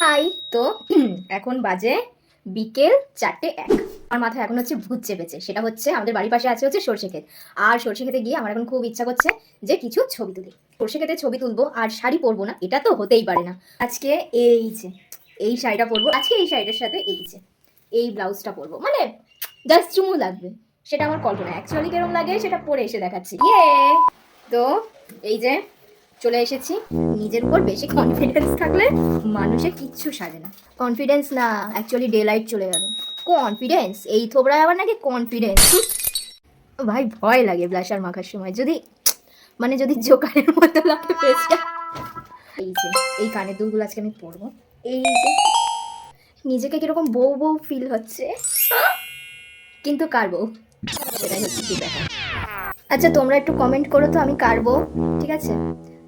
High. তো এখন বাজে বিকেল 4:01। আমার মাথায় এখন হচ্ছে ভূত চেপেছে, সেটা হচ্ছে আমাদের বাড়ির পাশে আছে হচ্ছে সরষে ক্ষেত। আর সরষে ক্ষেতে গিয়ে আমার এখন খুব ইচ্ছা করছে যে কিছু ছবি তুলি। সরষে ক্ষেতে ছবি তুলবো আর শাড়ি পরবো না, এটা তো হতেই পারে না। আজকে এই শাড়িটা পরবো, আজকে এই শাড়িটার সাথে এই ব্লাউজটা পরবো, মানে জাস্ট চুমু লাগবে, সেটা আমার কল্পনা। অ্যাকচুয়ালি কেরম লাগে সেটা পরে এসে দেখাচ্ছি। তো এই যে চলে এসেছি। নিজের উপর বেশি কনফিডেন্স থাকলে মানুষের কিচ্ছু সাজে না। কনফিডেন্স না, অ্যাকচুয়ালি ডে লাইট চলে যাবে। কনফিডেন্স এই থোবড়ায় আবার নাকি কনফিডেন্স। ভাই ভয় লাগে ব্লাশার মাখার সময়, যদি জোকারের মতো লাগে ফেসটা। এই কানের দুলগুলো আজকে আমি পরবো। এই যে নিজেকে কিরকম বউ বউ ফিল হচ্ছে, কিন্তু কার বউ সেটাই হচ্ছে কি ব্যাপার। আচ্ছা তোমরা একটু কমেন্ট করো তো আমি কার বউ, ঠিক আছে?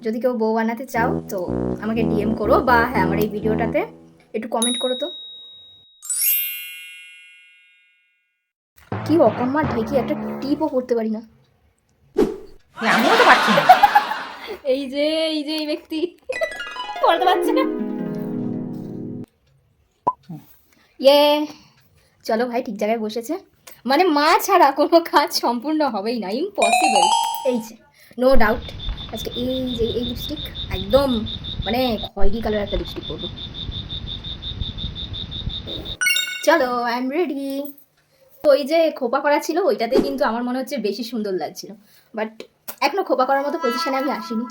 যদি কেউ বউ বানাতে চাও তো আমাকে ডিএম করো, বা হ্যাঁ আমার এই ভিডিওটাতে একটু কমেন্ট করো তো। কি অকম্মা ঢেকি, একটা টিপও করতে পারি না। আমিও তো পারছি না। এই ব্যক্তি করতে পারছে না। চলো ভাই, ঠিক জায়গায় বসেছে। মানে মা ছাড়া কোনো কাজ সম্পূর্ণ হবেই না, ইম্পসিবল। নো ডাউট আজকে এই লিপস্টিক একদম মানে খয়েরি কালার একটা লিপস্টিক পরবো। চলো আই এম রেডি। তো ওই যে খোপা করা ছিল ওইটাতে কিন্তু আমার মনে হচ্ছে বেশি সুন্দর লাগছিল, বাট এখনো খোপা করার মতো পজিশনে আমি আসিনি।